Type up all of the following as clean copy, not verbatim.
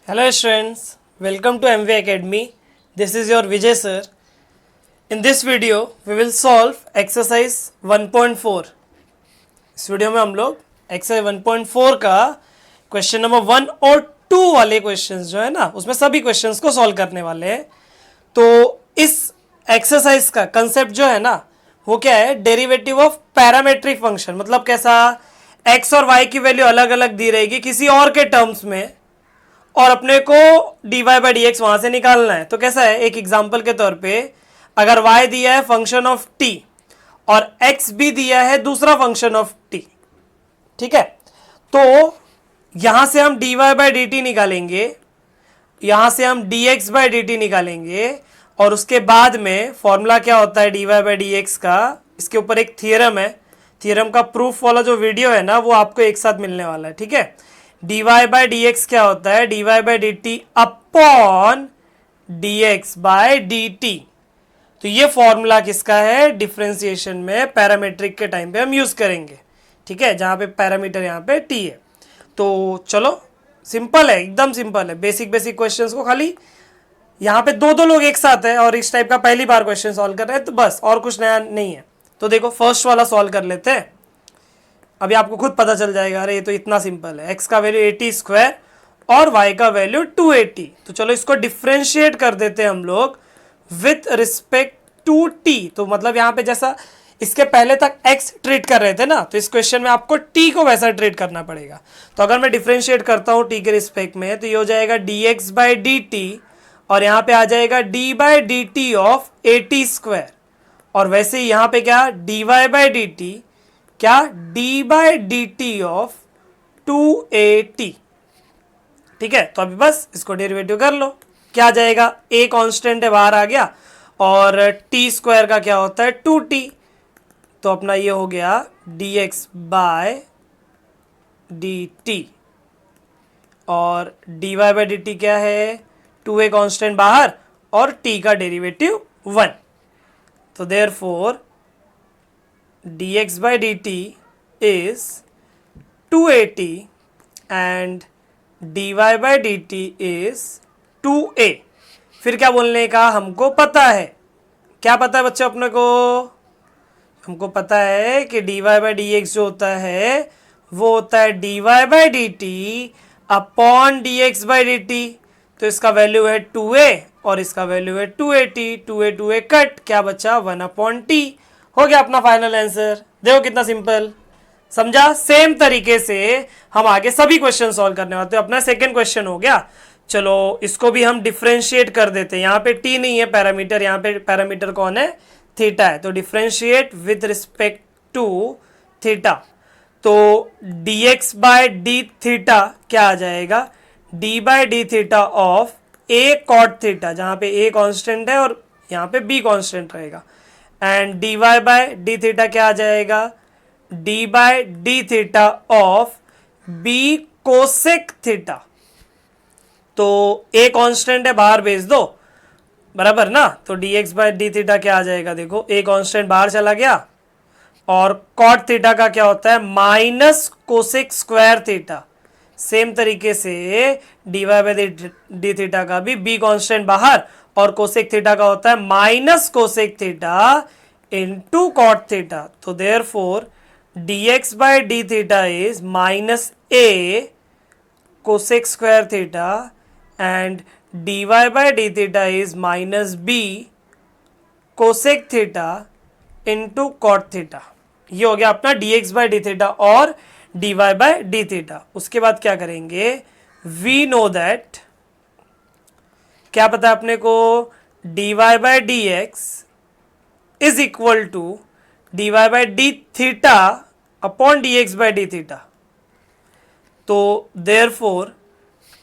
Hello students, welcome to MV Academy. This is your Vijay sir. In this video, we will solve exercise 1.4. इस video में हम लोग exercise 1.4 का question number 1 और 2 वाले questions जो है ना उसमें सभी क्वेश्चंस को सॉल्व करने वाले हैं। तो इस एक्सरसाइज का कंसेप्ट जो है ना वो क्या है, डेरिवेटिव ऑफ पैरामेट्रिक फंक्शन। मतलब कैसा, एक्स और वाई की वैल्यू अलग अलग दी रहेगी किसी और के टर्म्स में और अपने को dy बाई डी एक्स वहां से निकालना है। तो कैसा है, एक एग्जांपल के तौर पे अगर y दिया है फंक्शन ऑफ t और x भी दिया है दूसरा फंक्शन ऑफ t, ठीक है, तो यहां से हम dy बाई डी टी निकालेंगे, यहां से हम dx बाई डी टी निकालेंगे और उसके बाद में फॉर्मूला क्या होता है dy बाई डी एक्स का, इसके ऊपर एक थियरम है, थियरम का प्रूफ वाला जो वीडियो है ना वो आपको एक साथ मिलने वाला है, ठीक है। dy बाई डी एक्स क्या होता है, dy by d t upon dx by d t. तो ये फॉर्मूला किसका है, डिफरेंशिएशन में पैरामीट्रिक के टाइम पे हम यूज करेंगे, ठीक है, जहां पे पैरामीटर यहाँ पे t है। तो चलो सिंपल है, एकदम सिंपल है, बेसिक बेसिक क्वेश्चंस को खाली यहाँ पे दो लोग एक साथ है और इस टाइप का पहली बार क्वेश्चन सॉल्व कर रहे हैं, तो बस और कुछ नया नहीं है। तो देखो फर्स्ट वाला सॉल्व कर लेते हैं, अभी आपको खुद पता चल जाएगा, अरे ये तो इतना सिंपल है, x का वैल्यू 80 स्क्वायर और y का वैल्यू 280। तो चलो इसको डिफ्रेंशिएट कर देते हैं हम लोग विथ रिस्पेक्ट टू t। तो मतलब यहाँ पे जैसा इसके पहले तक x ट्रीट कर रहे थे ना, तो इस क्वेश्चन में आपको t को वैसा ट्रीट करना पड़ेगा। तो अगर मैं डिफ्रेंशिएट करता हूँ t के रिस्पेक्ट में, तो ये हो जाएगा dx बाई डी टी और यहाँ पे आ जाएगा d by d t of 80 square, और वैसे ही यहाँ पे क्या dy बाई डी टी क्या d by d t of 280, ठीक है। तो अभी बस इसको डेरिवेटिव कर लो, क्या आ जाएगा, a कांस्टेंट है बाहर आ गया और t स्क्वायर का क्या होता है 2t, तो अपना ये हो गया dx बाय डी टी और dy बाई डी टी क्या है 2a कांस्टेंट बाहर और t का डेरिवेटिव 1। तो therefore dx by dt is 280 and dy by dt is 2a। फिर क्या बोलने का, हमको पता है, क्या पता है बच्चों अपने को, हमको पता है कि dy by dx जो होता है वो होता है dy by dt upon dx by dt। तो इसका वैल्यू है 2a और इसका वैल्यू है 280, 2a 2a कट, क्या बचा 1 अपॉन t। हो गया अपना फाइनल आंसर। देखो कितना सिंपल, समझा। सेम तरीके से हम आगे सभी क्वेश्चन सॉल्व करने वाले हैं। अपना सेकंड क्वेश्चन हो गया, चलो इसको भी हम डिफरेंशिएट कर देते हैं। यहाँ पे t नहीं है पैरामीटर, यहाँ पे पैरामीटर कौन है, थीटा है। तो differentiate with respect to theta, तो dx बाय डी थीटा क्या आ जाएगा, d by d theta of a cot theta, जहाँ पे a कांस्टेंट है और यहाँ पे b कांस्टेंट रहेगा, and dy by d theta क्या आ जाएगा, d by d theta of b cosec theta. तो a कांस्टेंट है बाहर भेज दो, बराबर ना, तो dx बाय डी थीटा क्या आ जाएगा, देखो a कांस्टेंट बाहर चला गया और कॉट थीटा का क्या होता है minus cosec square theta. Same तरीके से dy बाय डी थीटा का भी b कांस्टेंट बाहर और कोसेक थीटा का होता है minus cosec theta into cot theta. तो therefore dx by d theta is minus a cosec square theta and dy by d theta is minus b cosec theta into cot theta. ये हो गया अपना dx by d theta और dy by d theta. उसके बाद क्या करेंगे, we know that, क्या पता है अपने को, dy by d x is equal to dy by d theta upon dx by d theta. तो therefore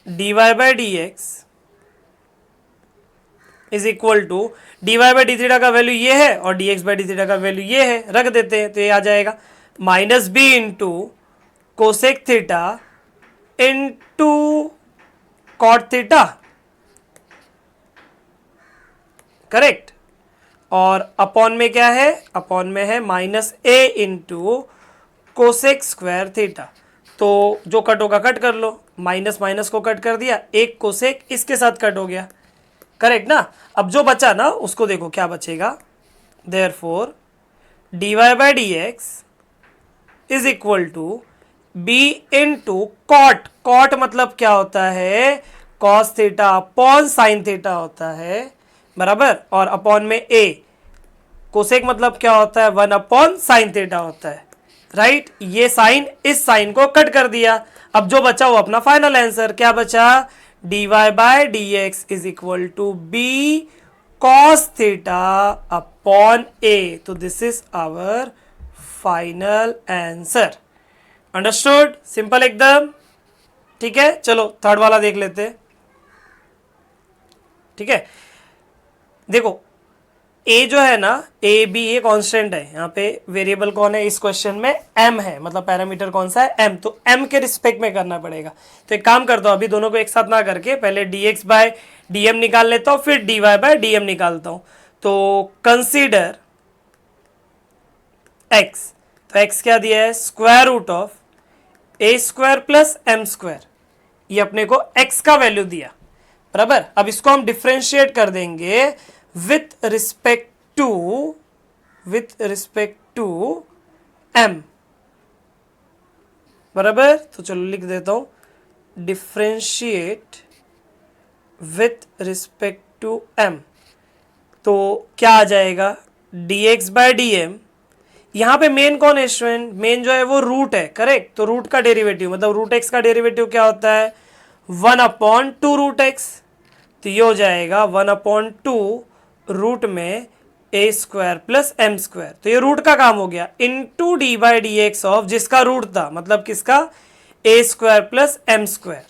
dy by d x is equal to dy by d theta का value ये है और dx बाय डी थीटा का value ये है, रख देते हैं, तो ये आ जाएगा minus b into cosec theta into cot theta, correct. और अपॉन में क्या है, अपॉन में है minus a into cosec square theta. तो जो कट होगा कट कर लो, माइनस माइनस को कट कर दिया, एक कोसेक इसके साथ कट हो गया, करेक्ट ना। अब जो बचा ना उसको देखो क्या बचेगा, therefore dy by d x is equal to b into cot, cot मतलब क्या होता है, cos theta upon sine theta होता है, बराबर, और अपॉन में ए, कोसेक मतलब क्या होता है, 1 अपॉन साइन थीटा होता है, राइट। ये साइन इस साइन को कट कर दिया, अब जो बचा वो अपना फाइनल आंसर, क्या बचा, dy by d x is equal to b cos theta upon a. तो this is our final answer. Understood, simple एकदम, ठीक है। चलो थर्ड वाला देख लेते हैं, ठीक है। देखो a जो है ना, a b ये कांस्टेंट है, यहाँ पे वेरिएबल कौन है इस क्वेश्चन में, m है, मतलब पैरामीटर कौन सा है, m, तो m के रिस्पेक्ट में करना पड़ेगा। तो एक काम करता हूँ, अभी दोनों को एक साथ ना करके पहले dx बाय dm निकाल लेता हूँ, फिर dy बाय dm निकालता हूँ। तो कंसीडर x, तो x क्या दिया है, square root of a square plus m square, ये अपने को x का वैल्यू दिया, बराबर। अब इसको हम डिफ्रेंशिएट कर देंगे विथ रिस्पेक्ट टू m, बराबर। तो चलो लिख देता हूं, differentiate with respect to m, तो क्या आ जाएगा, dx बाय डी, यहां पे मेन कौन है स्टूडेंट, मेन जो है वो रूट है, करेक्ट। तो रूट का डेरिवेटिव मतलब रूट एक्स का डेरिवेटिव क्या होता है, 1 अपॉन 2 रूट एक्स, तो ये हो जाएगा 1 अपॉन 2 रूट में a square plus m square, तो ये रूट का काम हो गया, into D by d x of जिसका रूट था, मतलब किसका, ए स्क्वायर प्लस एम स्क्वायर,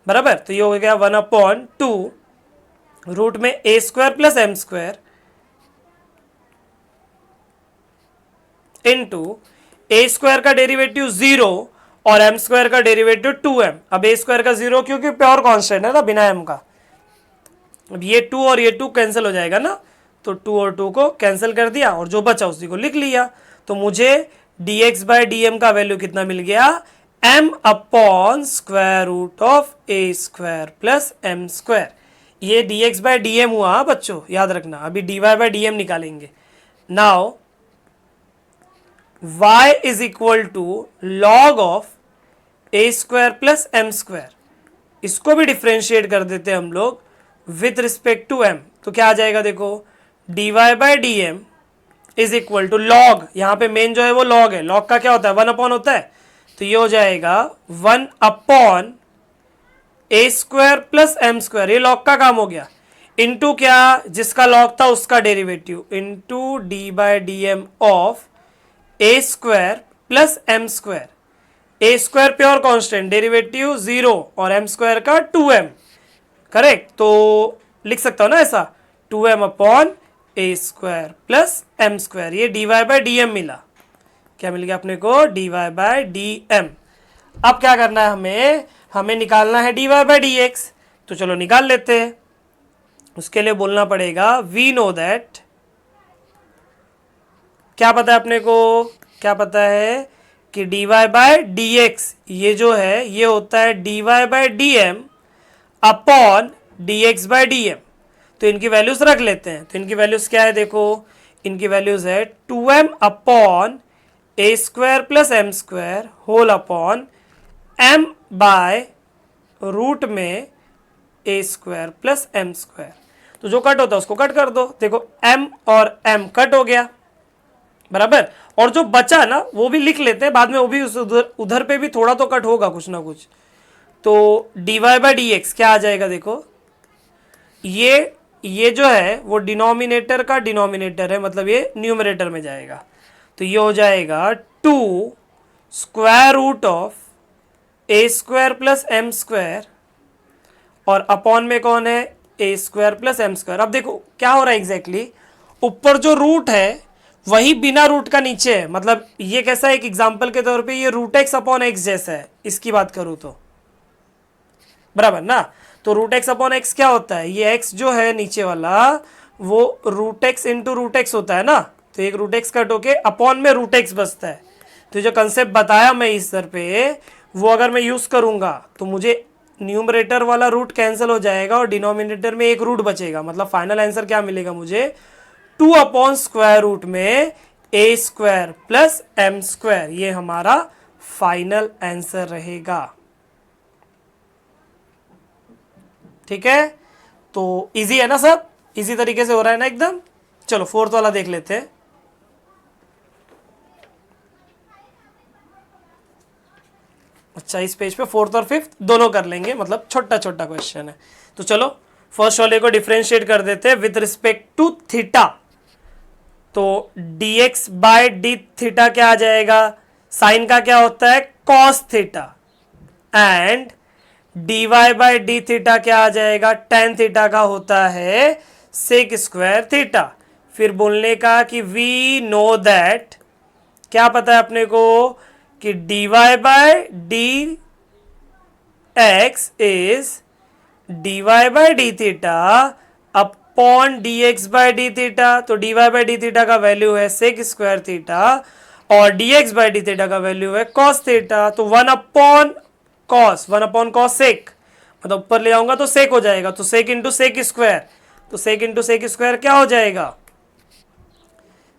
बराबर। तो ये हो गया 1 अपॉन 2 रूट में a square plus m square into a square का डेरिवेटिव 0 और एम स्क्वायर का डेरिवेटिव 2m। अब ए स्क्वायर का 0 क्योंकि प्योर कांस्टेंट है ना बिना m का, अब ये 2 और ये 2 कैंसिल हो जाएगा ना, तो 2 और 2 को कैंसिल कर दिया और जो बचा उसी को लिख लिया। तो मुझे dx बाय dm का वैल्यू कितना मिल गया, m upon square root of a square plus m square. ये dx बाय dm हुआ बच्चों, याद रखना। अभी dy बाय dm निकालेंगे। Now y is equal to log of a square plus m square, इसको भी डिफ्रेंशिएट कर देते हैं हम लोग विथ रिस्पेक्ट टू m, तो क्या आ जाएगा देखो, dy by dm is equal to log, यहां पे मेन जो है वो लॉग है, लॉग का क्या होता है 1 अपॉन होता है, तो ये हो जाएगा 1 upon a square plus m square, ये लॉग का काम हो गया, इनटू क्या, जिसका लॉग था उसका derivative, into d by d m of a square plus m square, a square pure constant, derivative 0 और एम स्क्वायर का 2m, करेक्ट। तो लिख सकता हूं ना ऐसा, 2m upon a square plus m square, ये dy बाय dm मिला, क्या मिल गया अपने को, dy बाय dm। अब क्या करना है हमें निकालना है dy बाय dx, तो चलो निकाल लेते हैं। उसके लिए बोलना पड़ेगा वी नो दैट, क्या पता है अपने को, क्या पता है कि dy बाय dx ये जो है ये होता है dy by dm upon dx by dm, तो इनकी वैल्यूज रख लेते हैं। तो इनकी वैल्यूज क्या है देखो, इनकी वैल्यूज है 2m upon a square plus m square whole upon m by root में a square plus m square, तो जो कट होता है उसको कट कर दो, देखो m और m कट हो गया, बराबर। और जो बचा ना वो भी लिख लेते हैं बाद में, वो भी उधर पे भी थोड़ा तो कट होगा कुछ ना कुछ, तो dy बाय dx क्या आ जाएगा देखो, ये जो है वो डिनोमिनेटर का डिनोमिनेटर है, मतलब ये न्यूमरेटर में जाएगा, तो ये हो जाएगा 2 square root of a square plus m square और अपॉन में कौन है, a square plus m square. अब देखो क्या हो रहा है एग्जैक्टली, ऊपर जो रूट है वही बिना रूट का नीचे है, मतलब ये कैसा है, एक एग्जांपल के तौर पे ये रूट एक्स अपॉन एक्स जैसा है, इसकी बात करूं तो, बराबर ना। तो रूट एक्स अपॉन एक्स क्या होता है, ये एक्स जो है नीचे वाला वो root x into root x होता है ना, तो एक रूट एक्स कट होके अपॉन में रूट एक्स बचता है। तो जो कंसेप्ट बताया मैं इस सर पे वो अगर मैं यूज करूंगा तो मुझे न्यूमरेटर वाला रूट कैंसिल हो जाएगा और डिनोमिनेटर में एक रूट बचेगा, मतलब फाइनल आंसर क्या मिलेगा मुझे, 2/स्क्वायर रूट में a square plus m square, ये हमारा फाइनल आंसर रहेगा। ठीक है, तो इजी है ना सब, इजी तरीके से हो रहा है ना एकदम। चलो फोर्थ वाला देख लेते हैं। अच्छा, इस पेज पे फोर्थ और फिफ्थ दोनों कर लेंगे, मतलब छोटा छोटा क्वेश्चन है। तो चलो फर्स्ट वाले को डिफरेंशिएट कर देते हैं विथ रिस्पेक्ट टू थीटा। तो dx बाय डी थीटा क्या आ जाएगा, साइन का क्या होता है cos theta, and dy by d theta क्या आ जाएगा, tan थीटा का होता है सेक स्क्वायर थीटा। फिर बोलने का कि वी नो दैट, क्या पता है अपने को कि dy by d x is dy by d theta upon dx by d theta. तो dy बाय डी थीटा का वैल्यू है सेक स्क्वायर थीटा और dx बाय डी थीटा का वैल्यू है cos थीटा। तो 1/cos सेक, मतलब ऊपर ले आऊंगा तो सेक हो जाएगा, तो सेक इंटू सेक स्क्वायर, तो सेक इंटू सेक स्क्वायर क्या हो जाएगा,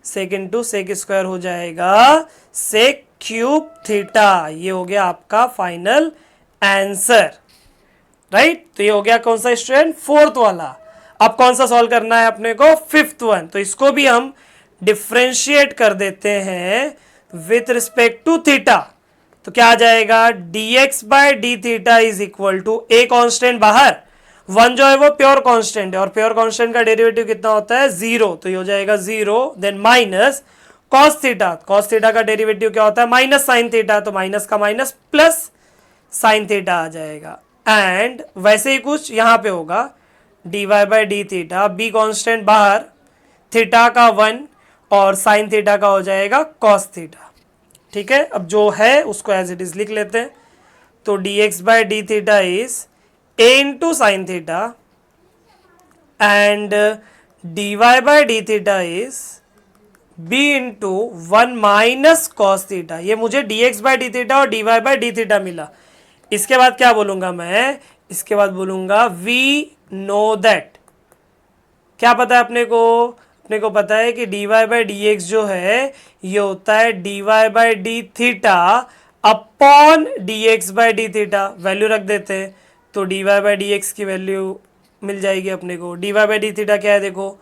सेक इंटू सेक स्क्वायर हो जाएगा सेक क्यूब थीटा। ये हो गया आपका फाइनल आंसर, राइट। तो ये हो गया कौन सा स्टूडेंट, फोर्थ वाला। अब कौन सा सॉल्व करना है अपने को, फिफ्थ वन। तो इसको भी हम डिफ्रेंशिएट कर देते हैं विथ रिस्पेक्ट टू थीटा। तो क्या आ जाएगा, dx by d theta is equal to a constant बाहर, वन जो है वो प्योर कांस्टेंट है और प्योर कांस्टेंट का डेरिवेटिव कितना होता है, जीरो। तो ये हो जाएगा zero, then minus cos theta, cos theta का डेरिवेटिव क्या होता है माइनस साइन थीटा, तो माइनस का माइनस प्लस साइन थीटा आ जाएगा। एंड वैसे ही कुछ यहां पे होगा, dy by d theta, b constant बाहर, थीटा का 1 और साइन थीटा का हो जाएगा कॉस थीटा। ठीक है, अब जो है उसको एज इट इज लिख लेते हैं। तो dx by d theta is a into sine theta and dy by d theta is b into 1 minus cos theta. ये मुझे dx बाय डी थीटा और dy बाय डी थीटा मिला। इसके बाद क्या बोलूंगा मैं, इसके बाद बोलूंगा वी नो दैट, क्या पता है अपने को पता है कि dy बाय डी एक्स जो है ये होता है dy by d theta upon d x by d theta. Value रख देते हैं, तो dy बाय डी एक्स की वैल्यू मिल जाएगी अपने को। dy बाय डी थीटा क्या है देखो,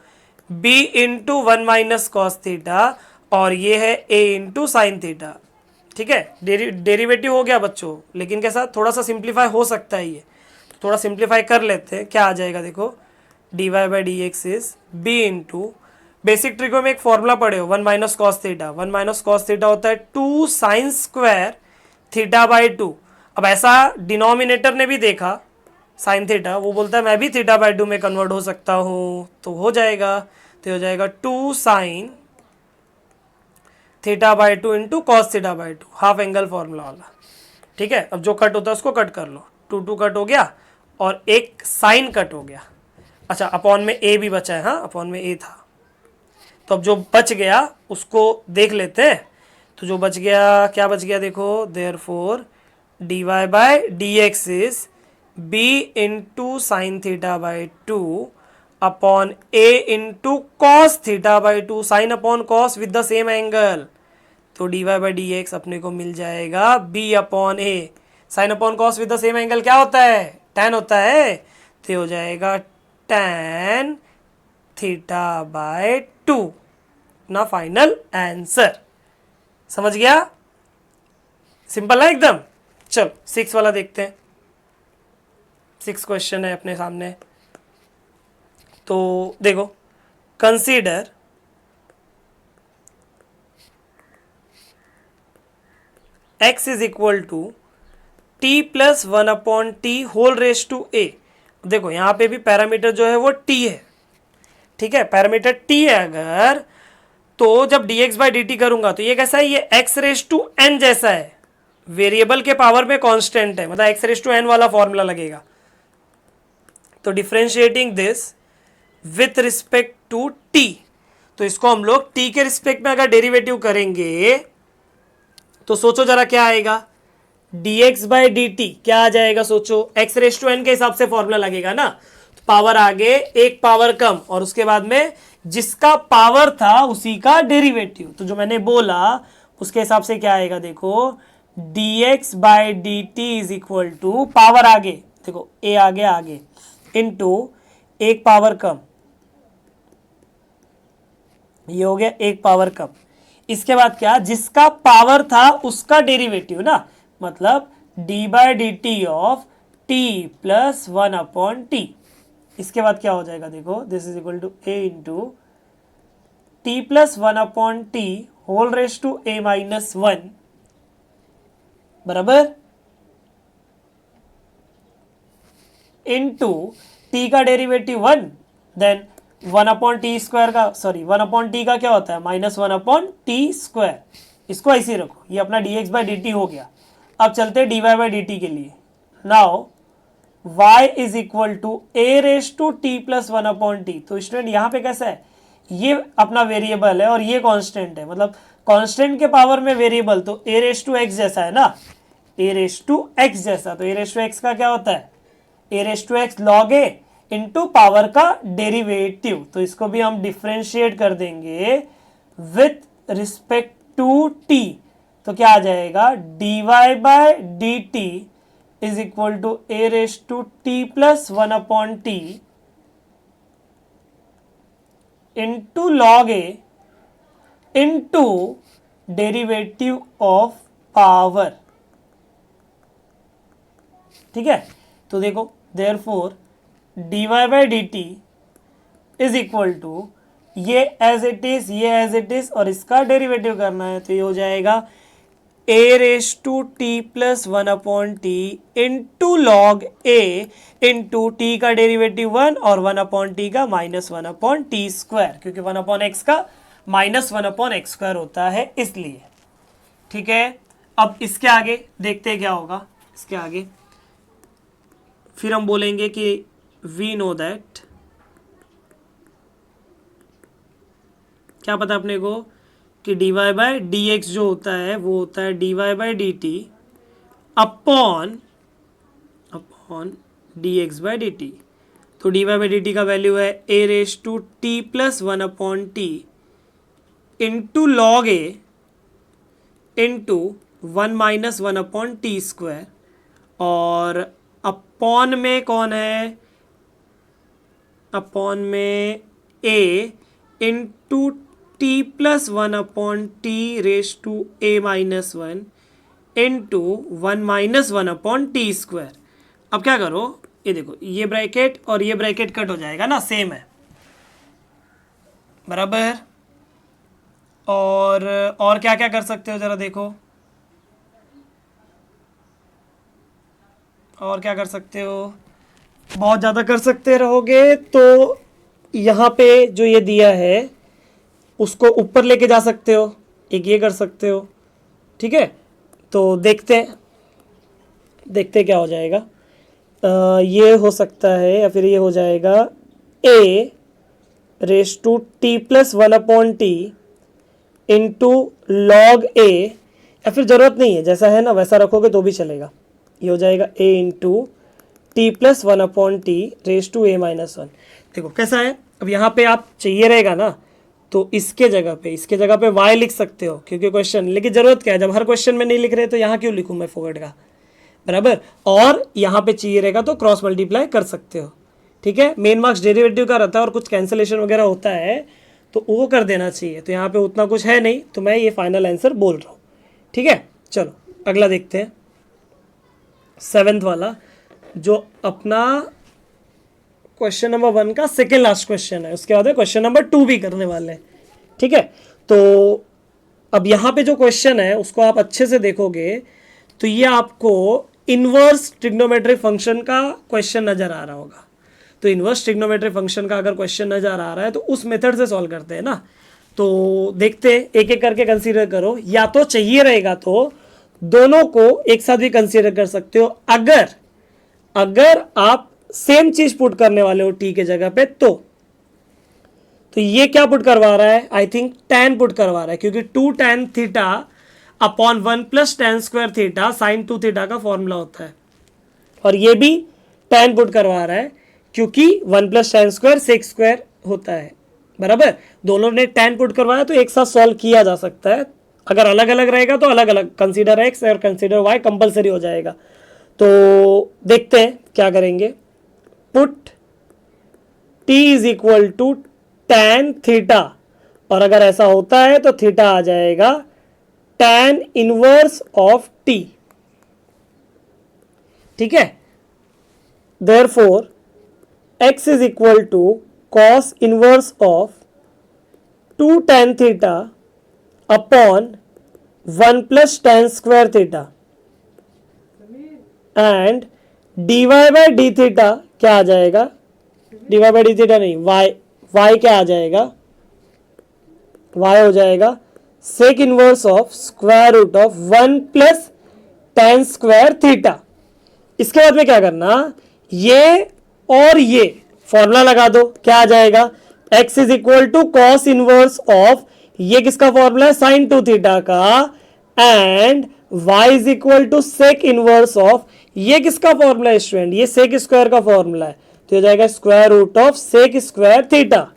b into 1 minus cos theta और ये है a इंटू साइन थीटा। ठीक है, डेरिवेटिव हो गया बच्चों, लेकिन कैसा थोड़ा सा सिंप्लीफाई हो सकता है, ये थोड़ा सिंप्लीफाई कर लेते हैं। क्या आ जाएगा देखो, dy by d x is b into, basic trigo में एक फॉर्मूला पढ़े हो, 1 minus cos theta, 1 minus cos theta होता है 2 साइन स्क्वायर थीटा बाय 2। अब ऐसा डिनोमिनेटर ने भी देखा साइन थीटा, वो बोलता है मैं भी थीटा बाय 2 में कन्वर्ट हो सकता हूँ, तो हो जाएगा, तो हो जाएगा 2 साइन थीटा बाय 2 इंटू cos theta by 2, half angle formula वाला। ठीक है, अब जो कट होता है उसको कट कर लो, 2 कट हो गया और एक साइन कट हो गया। अच्छा, अपॉन में a भी बचा है, हाँ अपॉन में a था। तो अब जो बच गया उसको देख लेते हैं। तो जो बच गया, क्या बच गया देखो, therefore dy by d x is b into sine theta by 2 upon a into cos theta by 2, sine upon cos with the same angle. तो dy बाय डी एक्स अपने को मिल जाएगा b upon a, sine upon cos with the same angle क्या होता है, tan होता है, तो हो जाएगा tan थीटा बाय 2 ना फाइनल आंसर। समझ गया, सिंपल है एकदम। चल 6 वाला देखते हैं, 6 क्वेश्चन है अपने सामने। तो देखो, consider x is equal to t plus 1 upon t whole raise to a। देखो यहाँ पे भी पैरामीटर जो है वो t है, ठीक है, पैरामीटर t है अगर, तो जब dx बाई dt करूंगा तो ये कैसा है, ये x रेस टू n जैसा है, वेरिएबल के पावर में कांस्टेंट है, मतलब x रेस टू n वाला फॉर्मूला लगेगा। तो differentiating this with respect to t, तो इसको हम लोग t के रिस्पेक्ट में अगर डेरिवेटिव करेंगे तो सोचो जरा क्या आएगा, dx बाई डी टी क्या आ जाएगा सोचो, x रेस टू एन के हिसाब से फॉर्मूला लगेगा ना, तो पावर आगे एक पावर कम और उसके बाद में जिसका पावर था उसी का डेरिवेटिव, तो जो मैंने बोला उसके हिसाब से क्या आएगा देखो, dx by d t is equal to power आगे देखो a आगे आगे इनटू एक पावर कम, ये हो गया एक पावर कम, इसके बाद क्या, जिसका पावर था उसका डेरिवेटिव ना, मतलब d by d t of t plus one upon t, इसके बाद क्या हो जाएगा देखो, this is equal to a into t plus one upon t whole raise to a minus one बराबर इनटू टी का derivative one, then one upon t square का, sorry one upon t का क्या होता है minus one upon t square, इसको ऐसे ही रखो, ये अपना d x by d t हो गया। अब चलते हैं d y by d t के लिए, now y is equal to a raise to t plus one upon t, तो स्टूडेंट यहाँ पे कैसा है, ये अपना वेरिएबल है और ये कांस्टेंट है, मतलब कांस्टेंट के पावर में वेरिएबल, तो ए रेस टू एक्स जैसा है ना, ए रेस टू एक्स जैसा, तो ए रेस टू एक्स का क्या होता है, a raise to x log a into power का डेरिवेटिव, तो इसको भी हम डिफ्रेंशिएट कर देंगे विथ रिस्पेक्ट टू टी, तो क्या आ जाएगा d y by d t is equal to a raise to t plus one upon t into log a into derivative of power, ठीक है। तो देखो therefore d y by d t is equal to ये as it is, ये as it is और इसका derivative करना है, तो ये हो जाएगा a raise to t plus one upon t into log a into T का डेरिवेटिव वन और वन अपॉन टी का minus one upon t square, क्योंकि वन अपॉन एक्स का minus one upon x square होता है इसलिए, ठीक है। अब इसके आगे देखते हैं क्या होगा, इसके आगे फिर हम बोलेंगे कि वी नो दैट, क्या पता अपने को कि d y by d x जो होता है वो होता है d y by d t upon d x by d t, तो d y by d t का वैल्यू है a raise to t plus one upon t into log a into one minus one upon t square, और upon में कौन है, upon में a into t plus one upon t raise to a minus one into one minus one upon t square. अब क्या करो, ये देखो ये ब्रैकेट और ये ब्रैकेट कट हो जाएगा ना, सेम है बराबर। और क्या क्या कर सकते हो जरा देखो, और क्या कर सकते हो, बहुत ज़्यादा कर सकते रहोगे तो यहाँ पे जो ये दिया है उसको ऊपर लेके जा सकते हो, एक ये कर सकते हो, ठीक है। तो देखते हैं क्या हो जाएगा, ये हो सकता है या फिर ये हो जाएगा a raise to t plus one upon t into log a, या फिर ज़रूरत नहीं है जैसा है ना वैसा रखोगे तो भी चलेगा, ये हो जाएगा a into t plus one upon t raise to a minus one. देखो कैसा है, अब यहाँ पे आप चाहिए रहेगा ना तो इसके जगह पे y लिख सकते हो क्योंकि क्वेश्चन, लेकिन ज़रूरत क्या है, जब हर क्वेश्चन में नहीं लिख रहे तो यहाँ क्यों लिखूँ मैं फोगट का, बराबर। और यहाँ पे चाहिए रहेगा तो क्रॉस मल्टीप्लाई कर सकते हो, ठीक है। मेन मार्क्स डेरिवेटिव का रहता है और कुछ कैंसिलेशन वगैरह होता है तो वो कर देना चाहिए, तो यहाँ पे उतना कुछ है नहीं, तो मैं ये फाइनल आंसर बोल रहा हूँ, ठीक है। चलो अगला देखते हैं, 7th वाला जो अपना क्वेश्चन नंबर 1 का सेकेंड लास्ट क्वेश्चन है, उसके बाद क्वेश्चन नंबर 2 भी करने वाले हैं, ठीक है। तो अब यहाँ पे जो क्वेश्चन है उसको आप अच्छे से देखोगे तो ये आपको इनवर्स ट्रिग्नोमेट्रिक फंक्शन का क्वेश्चन नजर आ रहा होगा। तो इनवर्स ट्रिग्नोमेट्रिक फंक्शन का अगर क्वेश्चन नजर आ रहा है तो उस मेथड से सॉल्व करते हैं ना, तो देखते हैं एक एक करके कंसीडर करो, या तो चाहिए रहेगा तो दोनों को एक साथ भी कंसीडर कर सकते हो, अगर आप सेम चीज पुट करने वाले हो टी के जगह पे, तो ये क्या पुट करवा रहा है, आई थिंक tan पुट करवा रहा है, क्योंकि 2 tan theta upon 1 plus tan square theta sin 2 theta का फॉर्मूला होता है। और ये भी tan पुट करवा रहा है क्योंकि 1 plus tan square sec square होता है, बराबर। दोनों ने tan पुट करवाया तो एक साथ सॉल्व किया जा सकता है। अगर अलग अलग रहेगा तो अलग अलग, कंसीडर x और कंसीडर y कंपलसरी हो जाएगा। तो देखते हैं क्या करेंगे। Put t is equal to tan theta, और अगर ऐसा होता है तो थीटा आ जाएगा tan इनवर्स ऑफ t, ठीक है। Therefore x is equal to cos inverse of 2 tan theta upon 1 plus tan square theta, and dy by d theta क्या आ जाएगा, dy बाई डी थीटा नहीं, y क्या आ जाएगा, y हो जाएगा sec inverse of square root of 1 plus tan square theta. इसके बाद में क्या करना, ये और ये फॉर्मूला लगा दो, क्या आ जाएगा, x is equal to cos inverse of, ये किसका फॉर्मूला है, साइन 2 थीटा का, and y is equal to sec inverse of, ये किसका फॉर्मूला है स्टूडेंट, ये सेक स्क्वायर का फॉर्मूला है, तो हो जाएगा square root of sec square theta.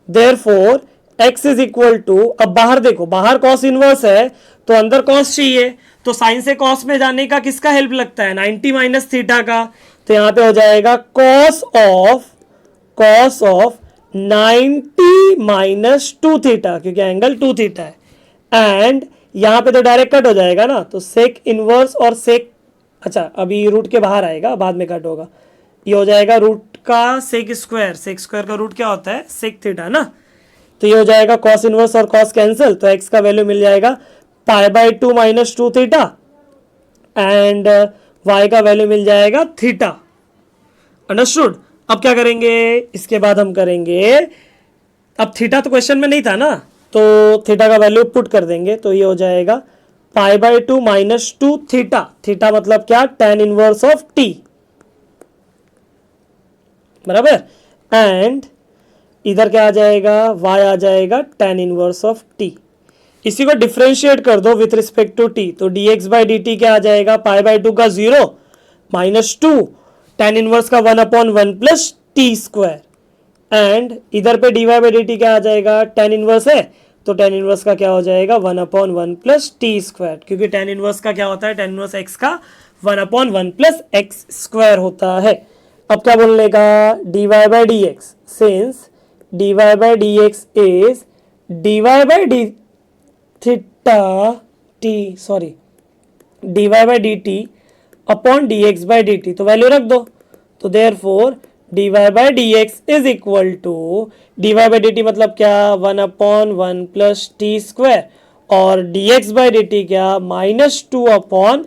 Therefore x is equal to, अब बाहर देखो, बाहर कॉस इनवर्स है तो अंदर कॉस चाहिए, तो साइन से कॉस में जाने का किसका हेल्प लगता है, 90 माइनस थीटा का, तो यहां पे हो जाएगा कॉस ऑफ 90 माइनस 2 थीटा, क्योंकि एंगल 2 थीटा है, एंड यहां पे तो डायरेक्ट कट हो जाएगा ना, तो सेक इनवर्स और सेक, अच्छा अभी रूट के बाहर आएगा, बाद में कट होगा, ये हो जाएगा रूट का सेक स्क्वायर का रूट क्या होता है, सेक थीटा ना, तो ये हो जाएगा कॉस इनवर्स और कॉस कैंसिल, तो x का वैल्यू मिल जाएगा pi by 2 minus 2 theta, and y का वैल्यू मिल जाएगा थीटा। अंडरस्टूड। अब क्या करेंगे, इसके बाद हम करेंगे, अब थीटा तो क्वेश्चन में नहीं था ना, तो थीटा का वैल्यू पुट कर देंगे, तो ये हो जाएगा pi by 2 minus 2 theta, theta मतलब क्या, tan इनवर्स ऑफ t, बराबर, एंड इधर क्या आ जाएगा, y आ जाएगा tan इनवर्स ऑफ t। इसी को डिफ्रेंशिएट कर दो विथ रिस्पेक्ट टू t, तो dx बाई डी टी क्या आ जाएगा, पाई बाई 2 का 0 माइनस 2 tan इनवर्स का 1 अपॉन 1 प्लस टी स्क्वायर, एंड इधर पे dy बाई डी टी क्या आ जाएगा, tan इनवर्स है तो tan इनवर्स का क्या हो जाएगा, 1 अपॉन 1 प्लस टी स्क्वायर, क्योंकि tan इनवर्स का क्या होता है, tan इनवर्स x का 1 अपॉन 1 प्लस एक्स स्क्वायर होता है। अब क्या बोलने का, dy by d x, since dy by dx is dy by d theta t, sorry dy by dt upon dx by dt, तो वैल्यू रख दो, तो therefore dy by dx is equal to, dy by dt मतलब क्या, 1 अपॉन 1 plus t square, और dx by dt क्या, minus 2 upon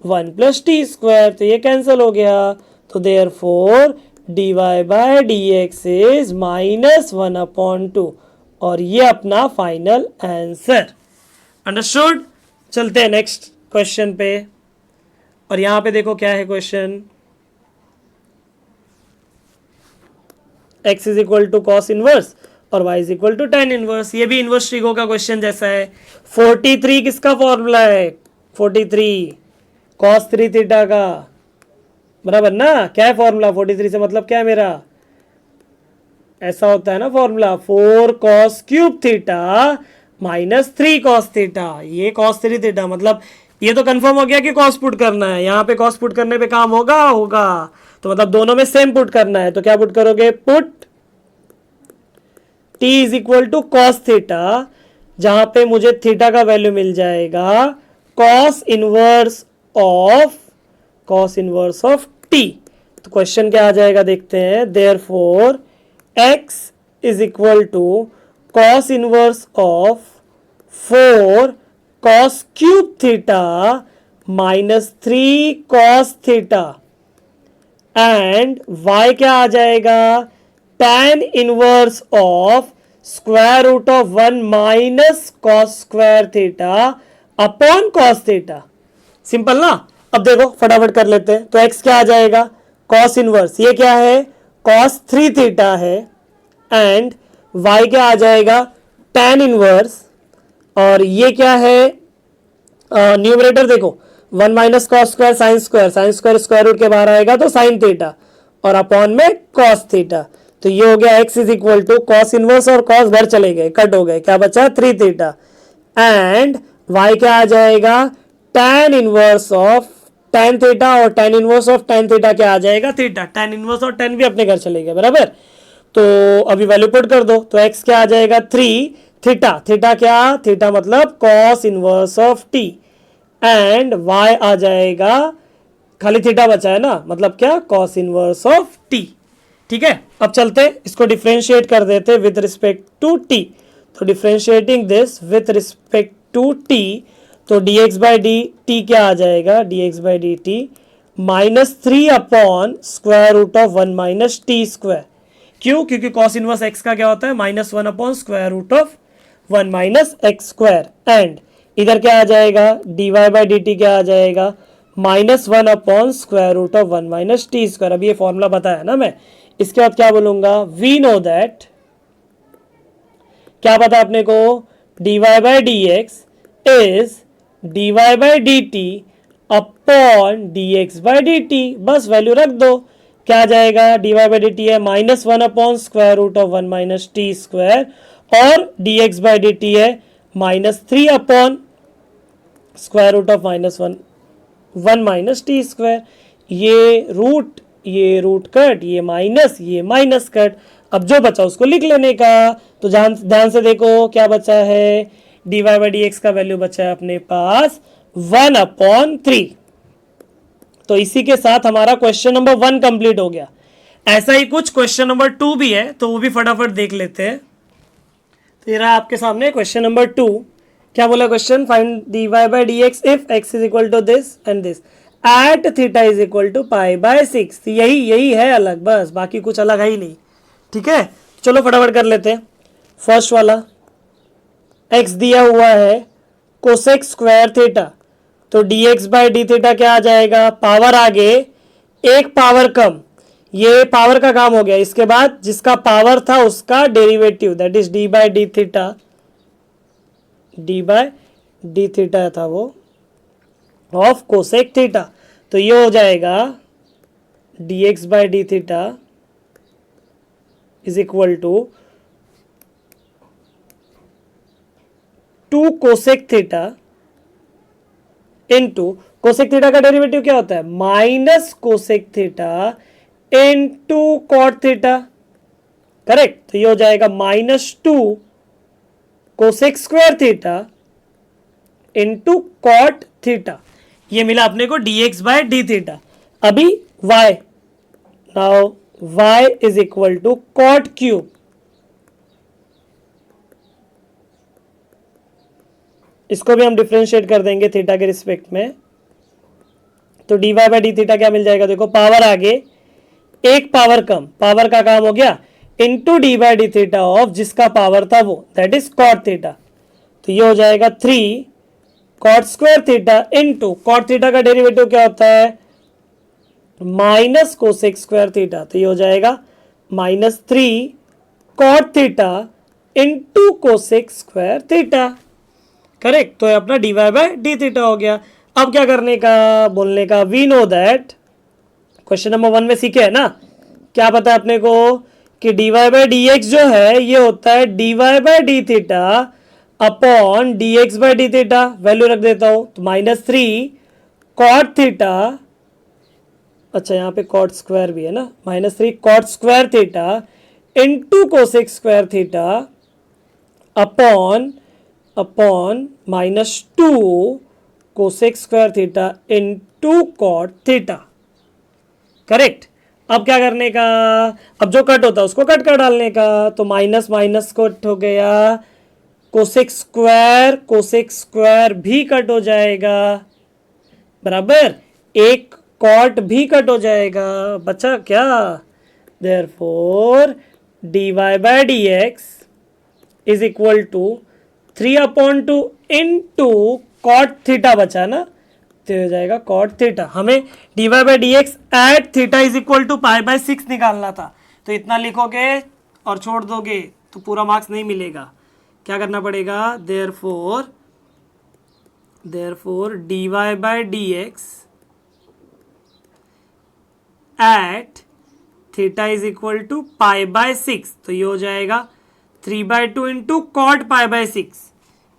1 plus t square, तो ये कैंसिल हो गया, तो therefore dy by dx is minus 1 upon 2, और ये अपना फाइनल आंसर। अंडरस्टूड। चलते हैं नेक्स्ट क्वेश्चन पे, और यहां पे देखो क्या है question, x is equal to cos inverse और y is equal to tan inverse, ये भी इनवर्स ट्रिगो का क्वेश्चन जैसा है। 43 किसका फॉर्मूला है, 43 कॉस 3 थीटा का, बराबर ना, क्या है फॉर्मूला, 43 से मतलब क्या है मेरा, ऐसा होता है ना formula, 4 cos cube theta minus 3 cos theta, ये कॉस 3 थीटा, मतलब ये तो कंफर्म हो गया कि कॉस पुट करना है, यहाँ पे कॉस पुट करने पे काम होगा, तो मतलब दोनों में सेम पुट करना है, तो क्या पुट करोगे, put t is equal to cos theta, जहां पे मुझे थीटा का वैल्यू मिल जाएगा कॉस इनवर्स ऑफ t, तो क्वेश्चन क्या आ जाएगा देखते हैं, therefore x is equal to cos inverse of 4 cos cube theta minus 3 cos theta, and y क्या आ जाएगा, tan inverse of square root of 1 minus cos square theta upon cos theta. Simple ना। अब देखो फटाफट कर लेते हैं, तो x क्या आ जाएगा, कॉस इनवर्स, ये क्या है, कॉस 3 थीटा है, एंड y क्या आ जाएगा, tan इनवर्स, और ये क्या है, न्यूमरेटर देखो 1 minus cos square sine square square root के बाहर आएगा तो साइन थीटा और अपॉन में कॉस थीटा। तो ये हो गया x is equal to cos inverse और कॉस घर चले गए कट हो गए, क्या बचा 3 थीटा एंड y क्या आ जाएगा tan inverse of tan theta और tan inverse of tan theta क्या आ जाएगा थीटा। tan इनवर्स और tan भी अपने घर चले गए बराबर। तो अभी वैल्यू पुट कर दो तो x क्या आ जाएगा 3 थीटा, थीटा क्या थीटा मतलब cos inverse of t and y आ जाएगा खाली थीटा बचा है ना मतलब क्या cos इनवर्स ऑफ t। ठीक है, अब चलते इसको डिफरेंशिएट कर देते विद रिस्पेक्ट टू t। तो differentiating this with respect to t तो dx बाई डी टी क्या आ जाएगा dx by d t -3 upon square root of 1 minus t square. क्यों? क्योंकि cos इनवर्स x का क्या होता है -1 upon square root of 1 minus x square and इधर क्या आ जाएगा dy बाई डी टी क्या आ जाएगा -1 upon square root of 1 minus t square. अब ये फॉर्मूला बताया ना मैं, इसके बाद क्या बोलूंगा वी नो दैट क्या पता अपने को dy by d x is dy by d t upon dx by d T. बस वैल्यू रख दो, क्या आ जाएगा dy बाई डी टी है -1 upon square root of 1 minus t square और dx बाई डी टी है -3 upon square root of -1 minus t square. ये रूट कट ये माइनस कट। अब जो बचा उसको लिख लेने का। तो ध्यान से देखो क्या बचा है dy बाई डी एक्स का वैल्यू बचा है अपने पास 1/3। तो इसी के साथ हमारा क्वेश्चन नंबर 1 कंप्लीट हो गया। ऐसा ही कुछ क्वेश्चन नंबर 2 भी है तो वो भी फटाफट देख लेते हैं। तो ये रहा आपके सामने क्वेश्चन नंबर 2। क्या बोला question find dy by d x if x is equal to this and this at theta is equal to π/6। यही है अलग, बस बाकी कुछ अलग है ही नहीं। ठीक है, चलो फटाफट कर लेते हैं। फर्स्ट वाला x दिया हुआ है कोसेक स्क्वायर थीटा तो dx बाई डी थीटा क्या आ जाएगा पावर आगे एक पावर कम, ये पावर का काम हो गया। इसके बाद जिसका पावर था उसका derivative that is D by d theta था वो ऑफ कोसेक थीटा। तो ये हो जाएगा dx by d theta is equal to 2 cosec theta into cosec theta का डेरिवेटिव क्या होता है minus cosec theta into cot theta. Correct, तो ये हो जाएगा -2 cosec square theta into cot theta. ये मिला अपने को dx बाय डी थीटा। अभी y, now y is equal to cot cube. इसको भी हम डिफरेंशिएट कर देंगे थीटा के रिस्पेक्ट में। तो dy बाई डी थीटा क्या मिल जाएगा देखो पावर आगे एक पावर कम, पावर का काम हो गया into D by d theta of जिसका पावर था वो दैट इज कॉट थीटा। तो ये हो जाएगा 3 cot square theta into cot theta का डेरिवेटिव क्या होता है माइनस कोसेक स्क्वायर थीटा। तो ये हो जाएगा -3 cot theta into cosec square theta. Correct, तो अपना dy बाई डी थीटा हो गया। अब क्या करने का बोलने का we know that question number 1 में सीखे है ना, क्या पता है अपने को कि dy बाई डी एक्स जो है ये होता है dy by d theta upon dx by d theta. Value रख देता हूं तो -3 कॉट थीटा, अच्छा यहाँ पे कॉट स्क्वायर भी है ना, -3 cot square theta into cosec square theta upon -2 cosec square theta into cot theta. Correct, अब क्या करने का, अब जो कट होता है उसको कट कर डालने का। तो माइनस माइनस कट हो गया, कोसेक स्क्वायर भी कट हो जाएगा बराबर, एक कॉट भी कट हो जाएगा, बचा क्या therefore dy by d x is equal to 3/2 into cot theta बचा ना, तो हो जाएगा कॉट थीटा। हमें dy by d x at theta is equal to π/6 निकालना था। तो इतना लिखोगे और छोड़ दोगे तो पूरा मार्क्स नहीं मिलेगा। क्या करना पड़ेगा therefore therefore d y by d x at theta is equal to pi by 6, तो ये हो जाएगा 3/2 into cot pi by 6।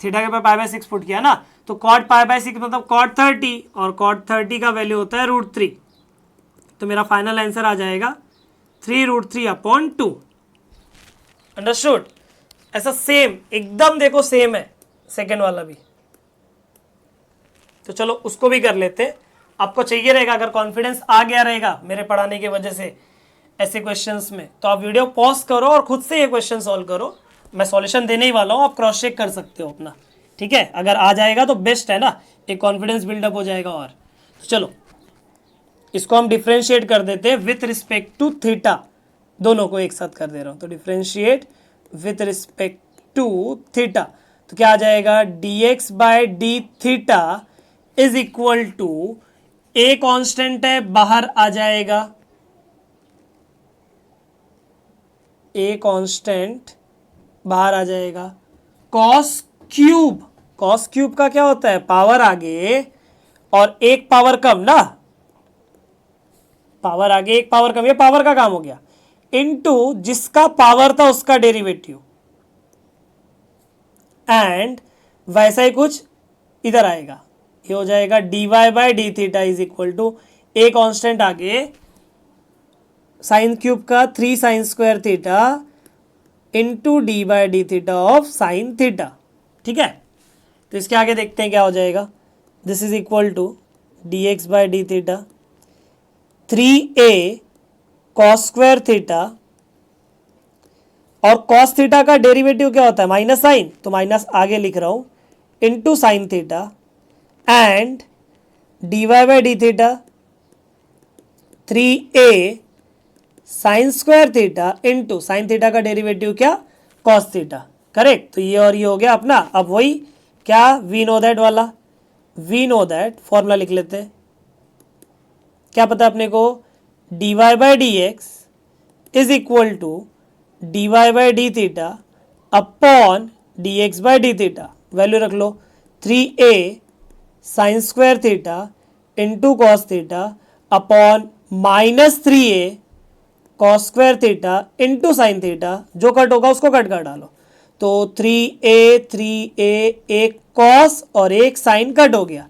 Theta के ऊपर पाई बाय 6 पुट किया ना, तो कॉट पाई बाय 6 मतलब कॉट 30, और कॉट 30 का वैल्यू होता है √3। तो मेरा फाइनल आंसर आ जाएगा 3√3/2। अंडरस्टूड? ऐसा सेम एकदम देखो सेम है सेकेंड वाला भी। तो चलो उसको भी कर लेते हैं। आपको चाहिए रहेगा, अगर कॉन्फिडेंस आ गया रहेगा मेरे पढ़ाने की वजह से ऐसे क्वेश्चंस में, तो आप वीडियो पॉज करो और खुद से ये क्वेश्चन सॉल्व करो। मैं सॉल्यूशन देने ही वाला हूँ, आप क्रॉस चेक कर सकते हो अपना। ठीक है, अगर आ जाएगा तो बेस्ट है ना, एक कॉन्फिडेंस बिल्डअप हो जाएगा। और तो चलो इसको हम डिफ्रेंशिएट कर देते हैं विथ रिस्पेक्ट टू थीटा। दोनों को एक साथ कर दे रहा हूँ, तो differentiate with respect to theta. तो क्या आ जाएगा, dx by d theta is equal to, a constant है बाहर आ जाएगा, ए कांस्टेंट बाहर आ जाएगा, कॉस क्यूब। कॉस क्यूब का क्या होता है, पावर आगे और एक पावर कम ना, पावर आगे एक पावर कम, ये पावर का काम हो गया, इनटू जिसका पावर था उसका डेरिवेटिव, एंड वैसा ही कुछ इधर आएगा, ये हो जाएगा dy by d theta is equal to, a constant आगे साइन क्यूब का 3 sine square theta into d by d theta of sine theta. ठीक है, तो इसके आगे देखते हैं क्या हो जाएगा। This is equal to d x by d theta 3a cos square theta, और कॉस थीटा का डेरिवेटिव क्या होता है, माइनस साइन, तो माइनस आगे लिख रहा हूं, into sine theta, and d y by d theta 3a sine square theta into sine theta का डेरिवेटिव क्या, कॉस थीटा। करेक्ट, तो ये और ये हो गया अपना। अब वही क्या, वी नो दैट वाला, वी नो दैट फॉर्मूला लिख लेते हैं। क्या पता अपने को, d y by d x is equal to d y by d theta upon d x by d theta. Value रख लो 3a sine square theta into cos theta upon -3a cos square theta into sine theta. जो cut होगा उसको cut कर डालो, तो 3a एक cos और एक साइन कट हो गया।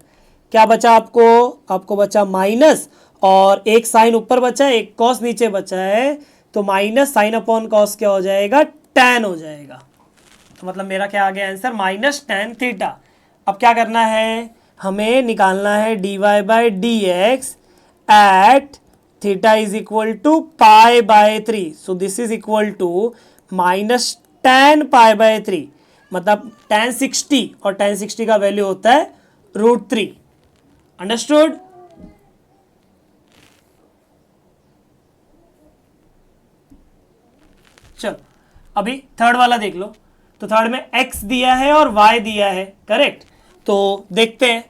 क्या बचा आपको, आपको बचा माइनस, और एक साइन ऊपर बचा है, एक कॉस नीचे बचा है, तो माइनस साइन अपॉन कॉस क्या हो जाएगा, tan हो जाएगा। तो मतलब मेरा क्या आ गया आंसर, -tan थीटा। अब क्या करना है, हमें निकालना है d y by d x at theta is equal to π/3। So this is equal to -tan π/3, मतलब tan 60, और tan 60 का वैल्यू होता है √3। अंडरस्टूड? चलो अभी थर्ड वाला देख लो। तो थर्ड में x दिया है और y दिया है, करेक्ट। तो देखते हैं,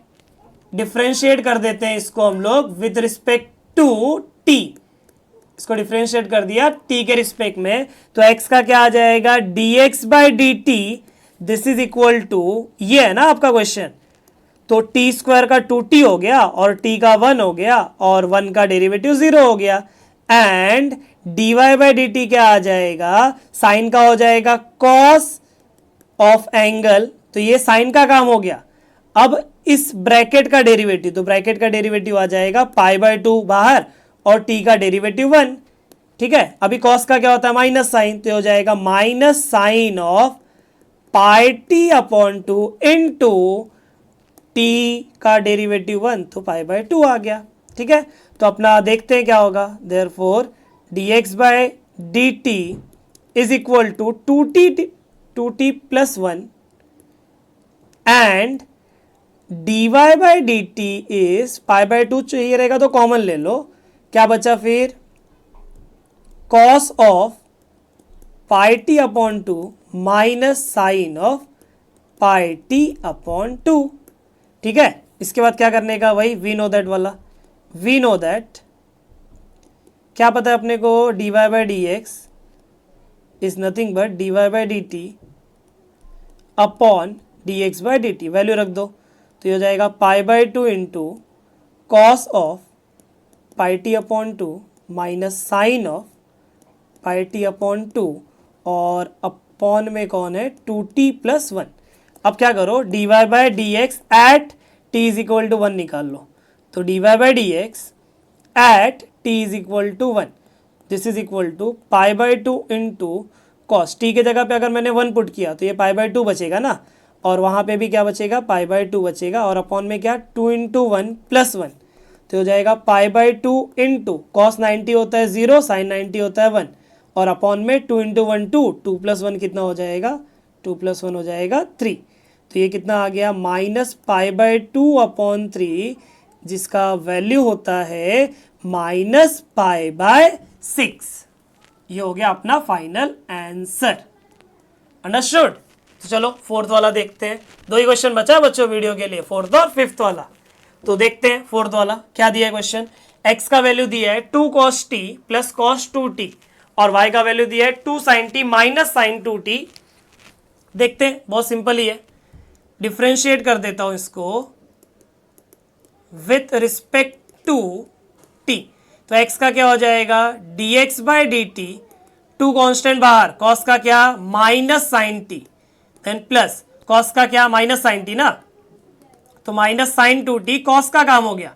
डिफ्रेंशिएट कर देते हैं इसको हम लोग विद रिस्पेक्ट टू t। इसको डिफ्रेंशिएट कर दिया t के रिस्पेक्ट में, तो x का क्या आ जाएगा, dx by d t, this is equal to, ये है ना आपका क्वेश्चन, तो टी स्क्वायर का 2t हो गया और t का 1 हो गया और 1 का डेरिवेटिव 0 हो गया, and dy by d t क्या आ जाएगा, साइन का हो जाएगा cos ऑफ एंगल, तो ये साइन का काम हो गया। अब इस ब्रैकेट का डेरिवेटिव, तो ब्रैकेट का डेरिवेटिव आ जाएगा π/2 बाहर और t का डेरिवेटिव 1। ठीक है, अभी cos का क्या होता है, माइनस साइन, तो हो जाएगा minus sine of πt/2 into t का डेरिवेटिव 1, तो π/2 आ गया। ठीक है, तो अपना देखते हैं क्या होगा। Therefore dx by d t is equal to 2t plus 1 and dy by d t is π/2 चाहिए रहेगा तो कॉमन ले लो, क्या बचा फिर, cos of πt/2 minus sine of πt/2। ठीक है, इसके बाद क्या करने का, वही वी नो दैट वाला, वी नो दैट क्या पता है अपने को, dy by d x is nothing but dy by d t upon d x by d t. Value रख दो, तो ये हो जाएगा pi by two into cos of pi t upon two minus sine of pi t upon to, और upon में कौन है, 2t+1। अब क्या करो, d y by d x at t is equal to 1 निकाल लो। तो d y by d x at t is equal to 1, this is equal to pi by two into cos, t के जगह पे अगर मैंने 1 पुट किया तो ये पाई बाई टू बचेगा ना, और वहाँ पे भी क्या बचेगा, पाई बाई टू बचेगा, और अपॉन में क्या 2 इंटू 1+1, तो हो जाएगा pi by two into cos 90 होता है 0, साइन 90 होता है 1, और अपॉन में 2 इंटू 1 2, 2+1 कितना हो जाएगा, 2+1 हो जाएगा 3। तो ये कितना आ गया, minus pi by two upon 3, जिसका वैल्यू होता है माइनस पाई बाय 6। ये हो गया अपना फाइनल आंसर। अंडरस्टूड। तो चलो फोर्थ वाला देखते हैं। 2 ही क्वेश्चन बचा है बच्चों वीडियो के लिए, फोर्थ और फिफ्थ वाला। तो देखते हैं फोर्थ वाला क्या दिया है क्वेश्चन। x का वैल्यू दिया है 2 cos t plus cos 2t, और y का वैल्यू दिया है 2 sin t minus sign 2t। देखते हैं, बहुत सिंपल ही है। डिफ्रेंशिएट कर देता हूं इसको विथ रिस्पेक्ट टू t। तो x का क्या हो जाएगा, dx by d t, two constant बाहर, cos का क्या minus sine t, then plus cos का क्या माइनस साइन टी ना, तो माइनस साइन 2t, cos का काम हो गया,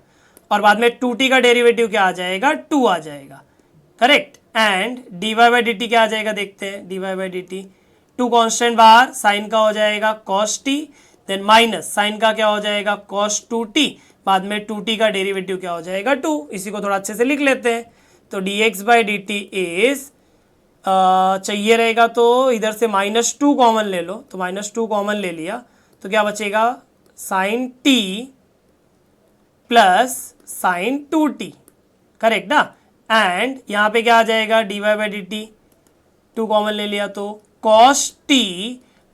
और बाद में 2t का डेरिवेटिव क्या आ जाएगा, 2 आ जाएगा, correct. And dy by d t क्या आ जाएगा, देखते हैं, dy by d t, two constant बाहर, साइन का हो जाएगा cos t, then minus sine का क्या हो जाएगा cos 2t, बाद में 2t का डेरिवेटिव क्या हो जाएगा 2। इसी को थोड़ा अच्छे से लिख लेते हैं। तो dx by d t is चाहिए रहेगा तो इधर से -2 कॉमन ले लो, तो -2 कॉमन ले लिया तो क्या बचेगा, sine t plus sine 2t, correct ना। एंड यहाँ पे क्या आ जाएगा, dy by d t, 2 common ले लिया तो cos t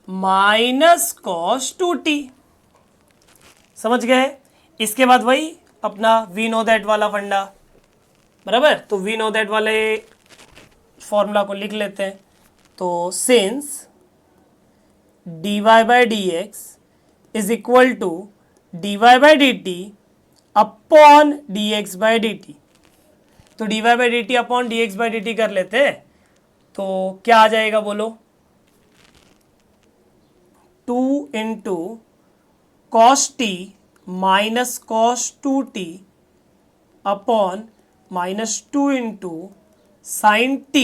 minus cos 2t। समझ गए। इसके बाद वही अपना वी नो दैट वाला फंडा, बराबर। तो वी नो दैट वाले फॉर्मूला को लिख लेते हैं। तो since dy by d x is equal to dy by d t upon d x by d t, तो dy by d t upon d x by d t कर लेते हैं, तो क्या आ जाएगा बोलो, 2 इंटू cos t minus cos 2t अपॉन -2 into sine t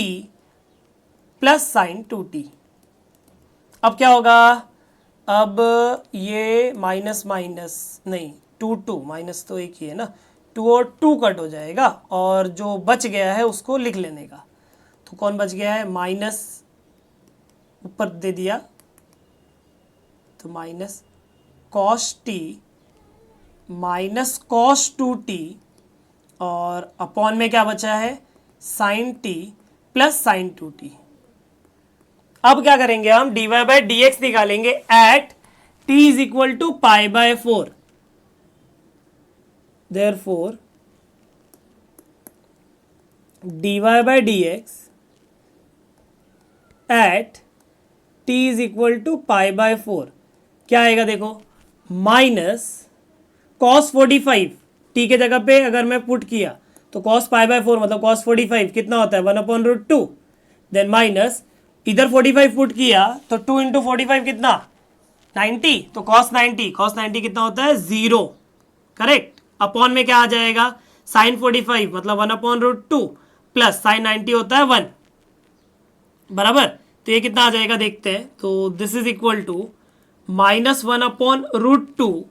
plus sine 2t। अब क्या होगा, अब ये माइनस माइनस नहीं, 2 माइनस तो एक ही है ना, 2 और 2 कट हो जाएगा, और जो बच गया है उसको लिख लेने का। तो कौन बच गया है, माइनस ऊपर दे दिया, तो minus cos t minus cos 2t, और अपॉन में क्या बचा है, sign t plus sine 2t। अब क्या करेंगे हम, dy बाई डी एक्स निकालेंगे at t is equal to pi by 4। Therefore dy by d x at t is equal to pi by 4 क्या आएगा, देखो, माइनस cos 45, t के जगह पे अगर मैं पुट किया तो cos पाई बाय 4 मतलब cos 45 कितना होता है, 1/√2, देन माइनस इधर 45 पुट किया तो 2 इंटू 45 कितना, 90, तो cos 90 कितना होता है 0, करेक्ट। अपॉन में क्या आ जाएगा, साइन 45 मतलब 1/√2 प्लस साइन 90 होता है 1, बराबर। तो ये कितना आ जाएगा देखते हैं। तो this is equal to -1/√2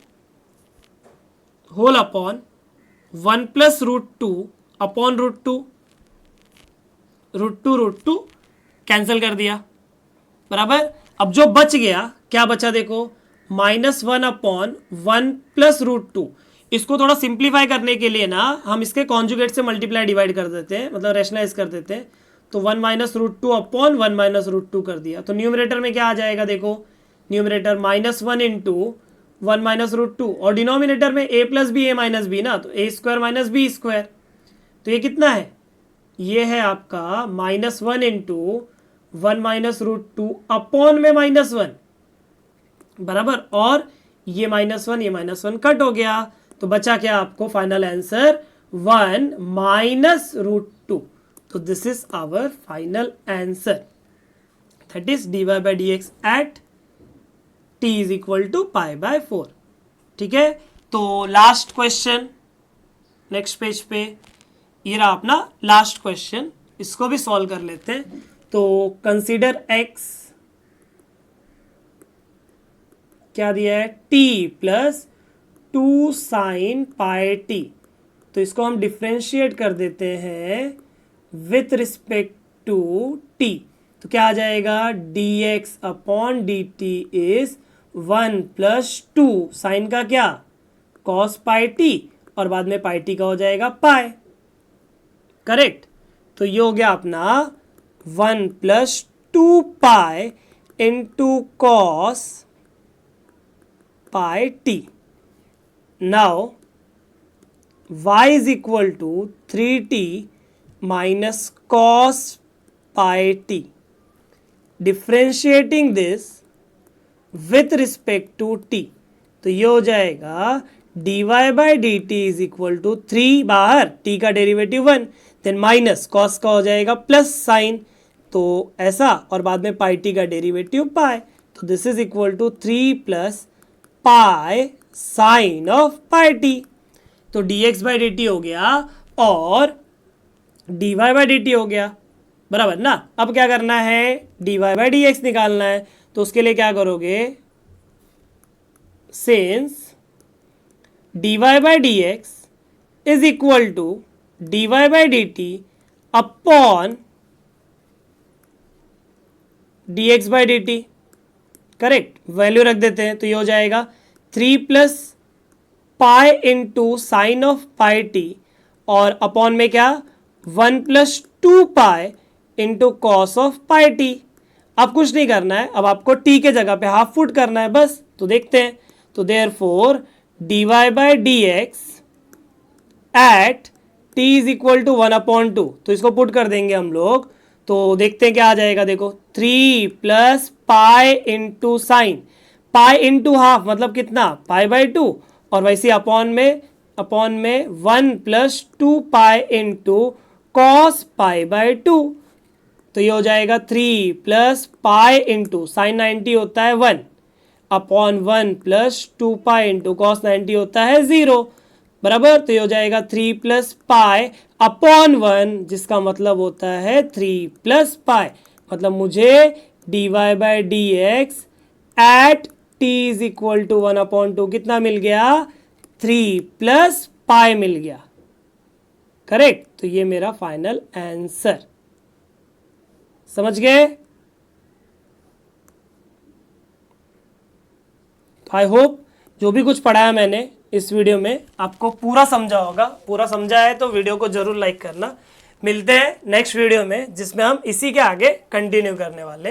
whole upon 1 plus √2 upon √2, √2 cancel कर दिया, बराबर। अब जो बच गया, क्या बचा देखो, -1 अपॉन 1 प्लस √2। इसको थोड़ा सिंप्लीफाई करने के लिए ना हम इसके कॉन्जुगेट से मल्टीप्लाई डिवाइड कर देते हैं, मतलब रेशनलाइज कर देते हैं। तो 1 माइनस √2 अपॉन 1 माइनस √2 कर दिया। तो न्यूमरेटर में क्या आ जाएगा, देखो, न्यूमरेटर -1 इंटू 1 माइनस √2, और डिनोमिनेटर में a plus b a minus b ना, तो a square minus b square. तो ये कितना है, ये है आपका -1 इंटू 1 माइनस √2 अपॉन में -1, बराबर। और ये -1 ये -1 कट हो गया, तो बचा क्या आपको फाइनल आंसर 1 माइनस √2। तो this is our final answer, that is dy by dx at t is equal to π/4। ठीक है, तो लास्ट क्वेश्चन नेक्स्ट पेज पे, ये रहा अपना लास्ट क्वेश्चन, इसको भी सॉल्व कर लेते हैं। तो कंसीडर x, क्या दिया है, t plus 2 sine pi t, तो इसको हम डिफ्रेंशिएट कर देते हैं विथ रिस्पेक्ट टू t, तो क्या आ जाएगा, dx अपॉन dt इज 1 प्लस 2 साइन का क्या, कॉस पाई टी, और बाद में पाई टी का हो जाएगा पाई, करेक्ट। तो ये हो गया अपना 1 plus 2 pi into cos pi t. Now y is equal to 3t minus cos pi t, differentiating this with respect to t, तो ये हो जाएगा dy by d t is equal to 3 बाहर, t का डेरिवेटिव 1, देन माइनस कॉस का हो जाएगा plus sign, तो ऐसा, और बाद में पाई टी का डेरिवेटिव पाई, तो this is equal to 3 plus pi sine of pi t. तो dx बाई डी टी हो गया और dy बाई डी टी हो गया, बराबर ना। अब क्या करना है, dy बाई डी एक्स निकालना है, तो उसके लिए क्या करोगे, since dy by d x is equal to dy by d t upon dx by d t, correct, value रख देते हैं, तो ये हो जाएगा 3 plus pi into sine of pi t, और अपॉन में क्या 1 plus 2 pi into cos of pi t. अब कुछ नहीं करना है, अब आपको टी के जगह पे हाफ फुट करना है बस, तो देखते हैं। तो therefore dy by d x at t is equal to 1/2, तो इसको पुट कर देंगे हम लोग, तो देखते हैं क्या आ जाएगा। देखो 3 plus pi into sign, pi into half मतलब कितना, π/2, और वैसे अपॉन में 1 प्लस 2 पाई इंटू कॉस π/2, तो ये हो जाएगा 3 प्लस पाई इंटू साइन 90 होता है 1 अपॉन 1 प्लस 2 पाई इंटू कॉस 90 होता है 0, बराबर। तो ये हो जाएगा 3 प्लस पाई अपॉन 1, जिसका मतलब होता है 3 प्लस पाई, मतलब मुझे dy by d x at t is equal to 1/2 कितना मिल गया, 3 प्लस पाई मिल गया, करेक्ट। तो ये मेरा फाइनल आंसर, समझ गए। आई होप जो भी कुछ पढ़ाया मैंने इस वीडियो में आपको पूरा समझा होगा, पूरा समझा है तो वीडियो को जरूर लाइक करना। मिलते हैं नेक्स्ट वीडियो में, जिसमें हम इसी के आगे कंटिन्यू करने वाले।